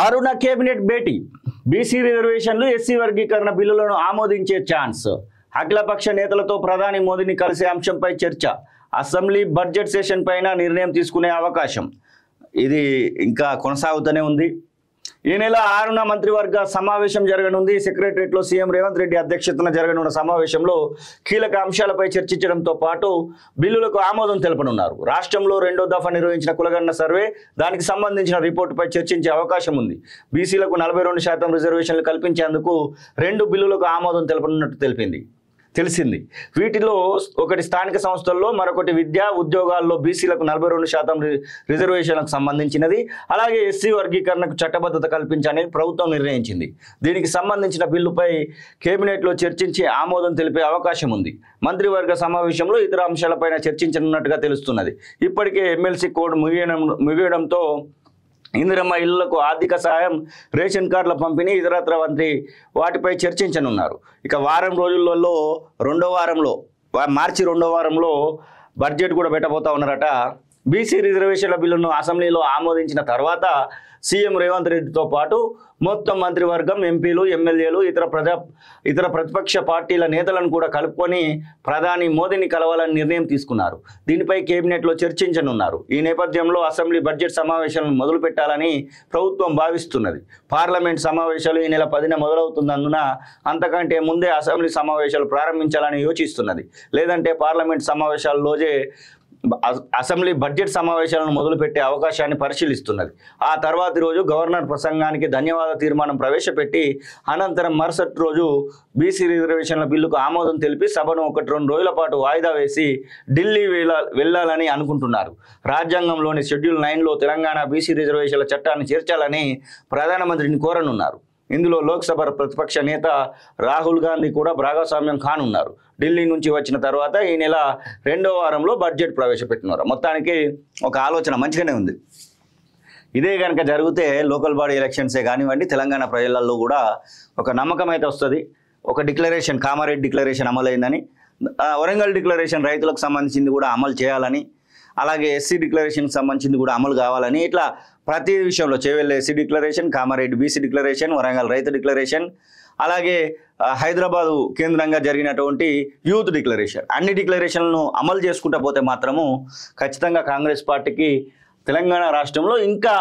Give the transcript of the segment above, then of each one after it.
అరుణ cabinet భేటీ BC రిజర్వేషన్లు SC వర్గీకరణ బిల్లులను ఆమోదించే ఛాన్స్ అఖిలపక్ష నేతలతో ప్రధాని మోదీని కలిసే అంశంపై చర్చ అసెంబ్లీ బడ్జెట్ సెషన్ పైన నిర్ణయం తీసుకునే అవకాశం ఇది ఇంకా కొనసాగుతూనే ఉంది। ఈ నెల 6న మంత్రివర్గ సమావేశం జరగనుంది। సెక్రటరియట్లో సీఎం రేవంత్ రెడ్డి అధ్యక్షతన జరగనున్న సమావేశంలో కీలక అంశాలపై చర్చించడంతో పాటు బిల్లులకు ఆమోదం తెలపనున్నారు। రాష్ట్రంలో రెండో దఫా నిర్వహించిన కులగణన సర్వే దానికి సంబంధించిన రిపోర్టుపై చర్చించే అవకాశం ఉంది। బీసీలకు 42% రిజర్వేషన్లు కల్పించేందుకు 2 బిల్లులకు ఆమోదం తెలపనున్నట్టు తెలిసింది। వీటిలో ఒకటి స్థానిక సంస్థల్లో, మరొకటి విద్యా ఉద్యోగాల్లో బీసీలకు 42% రిజర్వేషన్లకు సంబంధించినది। అలాగే ఎస్సీ వర్గీకరణకు చట్టబద్ధత కల్పించాలని ప్రభుత్వం నిర్ణయించింది। దీనికి సంబంధించిన బిల్లుపై కేబినెట్లో చర్చించి ఆమోదం తెలిపే అవకాశం ఉంది। మంత్రివర్గ సమావేశంలో ఇతర అంశాలపైన చర్చించనున్నట్టుగా తెలుస్తున్నది। ఇప్పటికే ఎమ్మెల్సీ కోడ్ ముగియడంతో ఇందిరమ్మ ఇళ్లకు ఆర్థిక సహాయం, రేషన్ కార్డుల పంపిణీ, ఇతరత్ర వంటి వాటిపై చర్చించనున్నారు। ఇక వారం రోజులలో మార్చి రెండో వారంలో బడ్జెట్ కూడా పెట్టబోతా ఉన్నారట। బీసీ రిజర్వేషన్ల బిల్లును అసెంబ్లీలో ఆమోదించిన తర్వాత సీఎం రేవంత్ రెడ్డితో పాటు మొత్తం మంత్రివర్గం, ఎంపీలు, ఎమ్మెల్యేలు, ఇతర ప్రతిపక్ష పార్టీల నేతలను కూడా కలుపుకొని ప్రధాని మోదీని కలవాలని నిర్ణయం తీసుకున్నారు। దీనిపై కేబినెట్లో చర్చించనున్నారు। ఈ నేపథ్యంలో అసెంబ్లీ బడ్జెట్ సమావేశాలను మొదలు పెట్టాలని ప్రభుత్వం భావిస్తున్నది। పార్లమెంట్ సమావేశాలు ఈ నెల 10న మొదలవుతున్నందున అంతకంటే ముందే అసెంబ్లీ సమావేశాలు ప్రారంభించాలని యోచిస్తున్నది। లేదంటే పార్లమెంట్ సమావేశాల్లోనే అసెంబ్లీ బడ్జెట్ సమావేశాలను మొదలుపెట్టే అవకాశాన్ని పరిశీలిస్తున్నది। ఆ తర్వాతి రోజు గవర్నర్ ప్రసంగానికి ధన్యవాద తీర్మానం ప్రవేశపెట్టి అనంతరం మరుసటి రోజు బీసీ రిజర్వేషన్ల బిల్లుకు ఆమోదం తెలిపి సభను 1-2 రోజుల పాటు వాయిదా వేసి ఢిల్లీ వెళ్లాలని అనుకుంటున్నారు। రాజ్యాంగంలోని షెడ్యూల్ 9లో తెలంగాణ బీసీ రిజర్వేషన్ల చట్టాన్ని చేర్చాలని ప్రధానమంత్రిని కోరనున్నారు। ఇందులో లోక్సభ ప్రతిపక్ష నేత రాహుల్ గాంధీ కూడా భాగస్వామ్యం కానున్నారు। ఢిల్లీ నుంచి వచ్చిన తర్వాత ఈ నెల 2వ వారంలో బడ్జెట్ ప్రవేశపెట్టినారు। మొత్తానికి ఒక ఆలోచన మంచిగానే ఉంది। ఇదే కనుక జరిగితే లోకల్ బాడీ ఎలక్షన్సే కానివ్వండి, తెలంగాణ ప్రజలలో కూడా ఒక నమ్మకం అయితే వస్తుంది। ఒక డిక్లరేషన్, కామారెడ్డి డిక్లరేషన్ అమలైందని, వరంగల్ డిక్లరేషన్ రైతులకు సంబంధించింది కూడా అమలు చేయాలని, అలాగే ఎస్సీ డిక్లరేషన్కి సంబంధించింది కూడా అమలు కావాలని, ఇట్లా ప్రతి విషయంలో Chevella SC declaration, Kamareddy BC declaration, Warangal రైతు డిక్లరేషన్, అలాగే హైదరాబాదు కేంద్రంగా జరిగినటువంటి యూత్ డిక్లరేషన్, అన్ని డిక్లరేషన్లను అమలు చేసుకుంటూ పోతే మాత్రము ఖచ్చితంగా కాంగ్రెస్ పార్టీకి తెలంగాణ రాష్ట్రంలో ఇంకా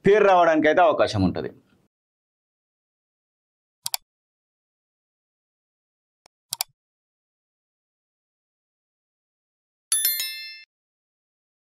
పేరు రావడానికి అయితే అవకాశం ఉంటుంది।